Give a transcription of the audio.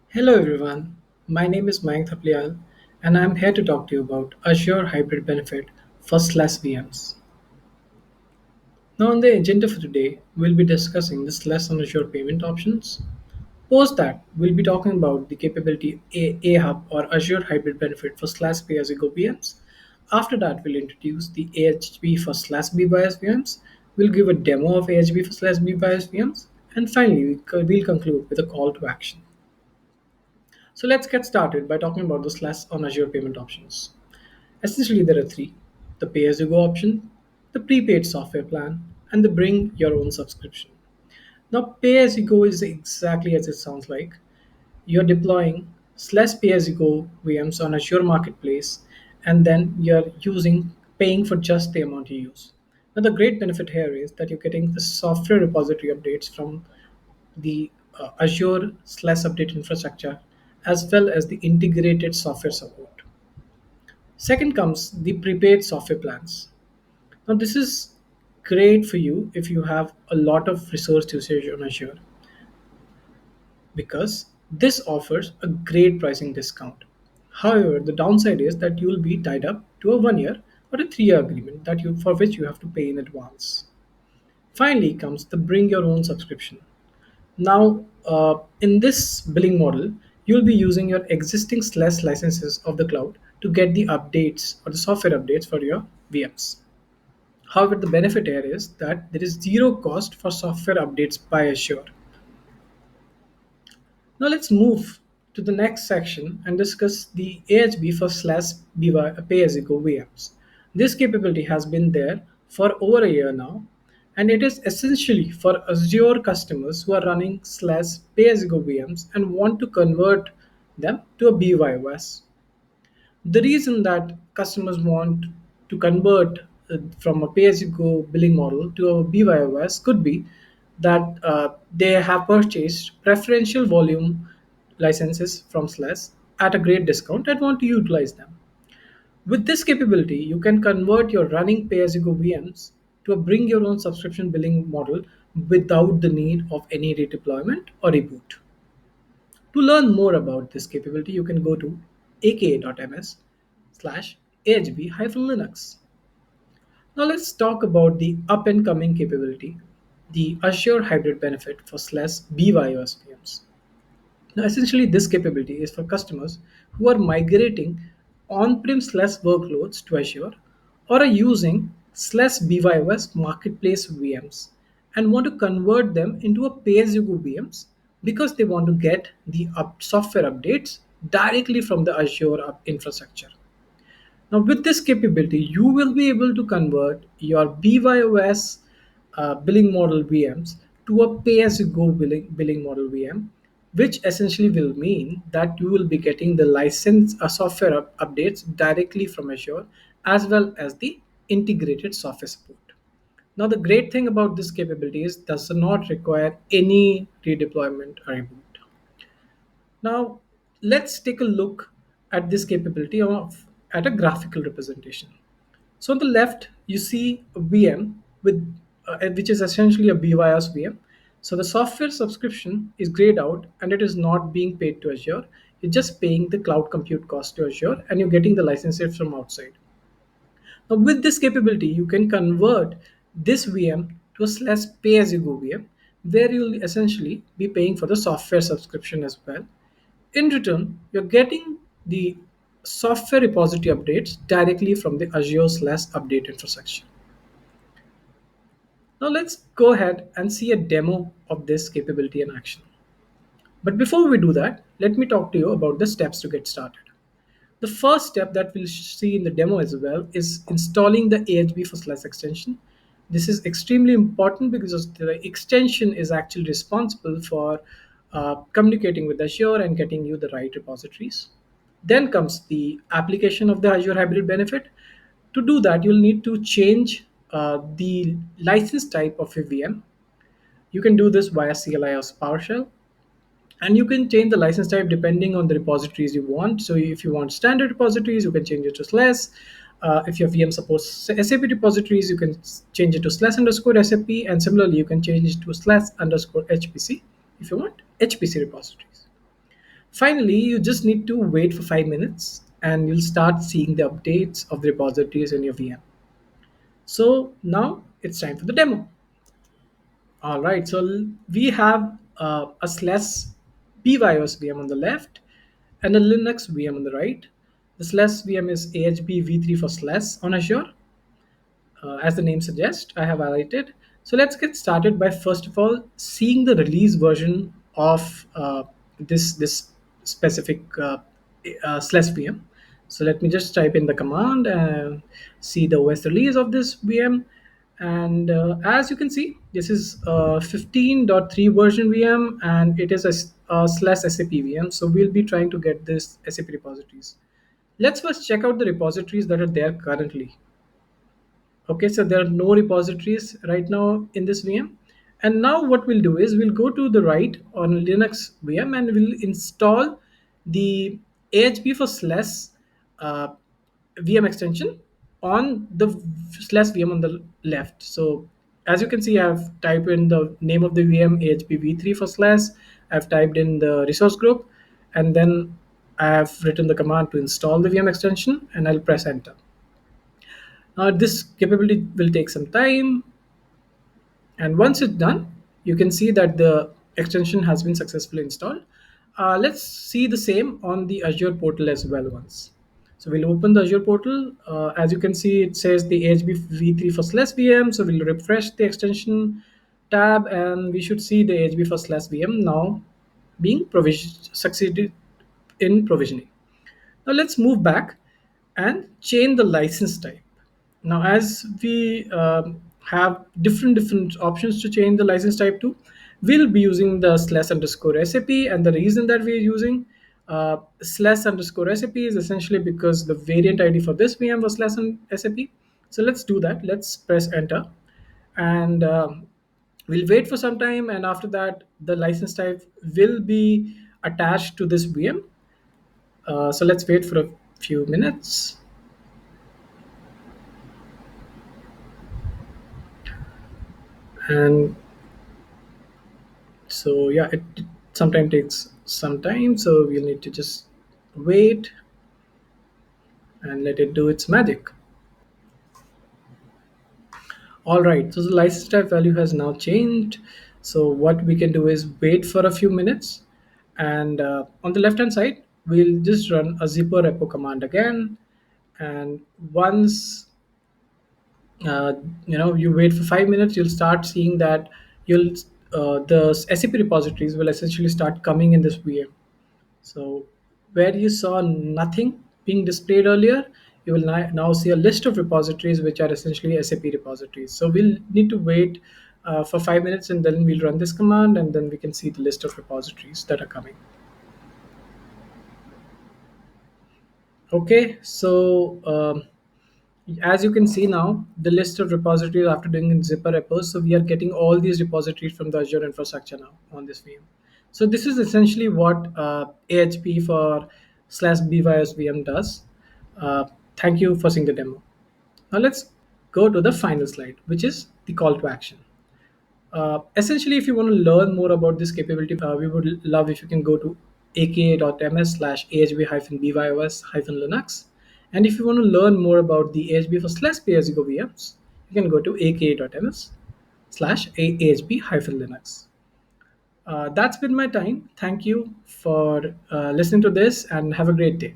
Hello everyone, my name is Mayank Thapliyal and I'm here to talk to you about Azure Hybrid Benefit for SLAS VMs. Now on the agenda for today, we'll be discussing the SLAS on Azure payment options. Post that, we'll be talking about the capability AHB or Azure Hybrid Benefit for SLAS pay-as-you-go VMs. After that, we'll introduce the AHB for SLAS BBIOS VMs. We'll give a demo of AHB for SLAS BBIOS VMs. And finally, we'll conclude with a call to action. So let's get started by talking about the SLAS on Azure payment options. Essentially, there are three: the pay as you go option, the prepaid software plan, and the bring your own subscription. Now, pay as you go is exactly as it sounds like. You're deploying pay as you go VMs on Azure Marketplace, and then you're paying for just the amount you use. Now, the great benefit here is that you're getting the software repository updates from the Azure/update infrastructure, as well as the integrated software support. Second comes the prepaid software plans. Now, this is great for you if you have a lot of resource usage on Azure because this offers a great pricing discount. However, the downside is that you will be tied up to a 1 year or a 3 year agreement for which you have to pay in advance. Finally comes the bring your own subscription. Now, in this billing model, you'll be using your existing SLAS licenses of the cloud to get the updates or the software updates for your VMs. However, the benefit here is that there is zero cost for software updates by Azure. Now let's move to the next section and discuss the AHB for BY pay-as-you-go VMs. This capability has been there for over a year now, and it is essentially for Azure customers who are running pay-as-you-go VMs and want to convert them to a BYOS. The reason that customers want to convert from a pay-as-you-go billing model to a BYOS could be that they have purchased preferential volume licenses from SLAS at a great discount and want to utilize them. With this capability, you can convert your running pay-as-you-go VMs to a bring your own subscription billing model without the need of any redeployment or reboot. To learn more about this capability, you can go to aka.ms/ahb-linux. Now let's talk about the up and coming capability, the Azure Hybrid Benefit for BYOS VMs. Now, essentially, this capability is for customers who are migrating on-prem workloads to Azure or are using BYOS marketplace VMs and want to convert them into a pay-as-you-go VMs because they want to get the software updates directly from the Azure infrastructure. Now, with this capability, you will be able to convert your BYOS billing model VMs to a pay-as-you-go billing model VM, which essentially will mean that you will be getting the license software updates directly from Azure, as well as the integrated software support. Now, the great thing about this capability is does not require any redeployment or reboot. Now, let's take a look at this capability at a graphical representation. So on the left, you see a VM which is essentially a BYOS VM. So the software subscription is grayed out and it is not being paid to Azure. You're just paying the cloud compute cost to Azure and you're getting the licenses from outside. Now, with this capability, you can convert this VM to a pay-as-you-go VM, where you'll essentially be paying for the software subscription as well. In return, you're getting the software repository updates directly from the Azure/update infrastructure. Now, let's go ahead and see a demo of this capability in action. But before we do that, let me talk to you about the steps to get started. The first step that we'll see in the demo as well is installing the AHB for extension. This is extremely important because the extension is actually responsible for communicating with Azure and getting you the right repositories. Then comes the application of the Azure Hybrid Benefit. To do that, you'll need to change the license type of a VM. You can do this via CLI or PowerShell, and you can change the license type depending on the repositories you want. So if you want standard repositories, you can change it to less. If your VM supports SAP repositories, you can change it to slash underscore SAP, and similarly, you can change it to slash underscore HPC if you want HPC repositories. Finally, you just need to wait for 5 minutes and you'll start seeing the updates of the repositories in your VM. So now it's time for the demo. All right, so we have a slash BYOS VM on the left and a Linux VM on the right. The slash VM is AHB v3 for slash on Azure. As the name suggests, I have highlighted. So let's get started by first of all seeing the release version of this specific slash VM. So let me just type in the command and see the OS release of this VM. And as you can see, this is 15.3 version VM, and it is a slash SAP VM. So we'll be trying to get this SAP repositories. Let's first check out the repositories that are there currently. Okay, so there are no repositories right now in this VM. And now what we'll do is we'll go to the right on Linux VM and we'll install the AHB for slash uh, VM extension on the slash VM on the left. So as you can see, I've typed in the name of the VM AHB v3 for slash. I've typed in the resource group, and then I have written the command to install the VM extension, and I'll press enter. This capability will take some time, and once it's done, you can see that the extension has been successfully installed. Let's see the same on the Azure portal as well once. So we'll open the Azure portal. As you can see, it says the AHB v3 for slash VM. So we'll refresh the extension tab, and we should see the AHB for slash VM now being succeeded in provisioning. Now let's move back and change the license type. Now, as we have different options to change the license type to, we'll be using the slash underscore SAP, and the reason that we're using slash underscore SAP is essentially because the variant ID for this VM was slash SAP. So let's do that. Let's press enter, and we'll wait for some time, and after that, the license type will be attached to this VM. So let's wait for a few minutes. And so yeah, it sometimes takes some time, so we'll need to just wait and let it do its magic. All right, so the license type value has now changed. So what we can do is wait for a few minutes, and on the left hand side we'll just run a zipper repo command again. And once uh, you wait for 5 minutes, you'll start seeing that you'll the SAP repositories will essentially start coming in this VM. So where you saw nothing being displayed earlier, you will now see a list of repositories which are essentially SAP repositories. So we'll need to wait for 5 minutes, and then we'll run this command, and then we can see the list of repositories that are coming. Okay, so as you can see now, the list of repositories after doing in zipper repos. So we are getting all these repositories from the Azure infrastructure now on this VM. So this is essentially what AHP for slash BYOS VM does. Thank you for seeing the demo. Now let's go to the final slide, which is the call to action. Essentially, if you want to learn more about this capability, we would love if you can go to aka.ms/ahb-bys-linux. And if you want to learn more about the AHB for slash pay-as-you-go VMs, you can go to aka.ms/ahb-linux. That's been my time. Thank you for listening to this, and have a great day.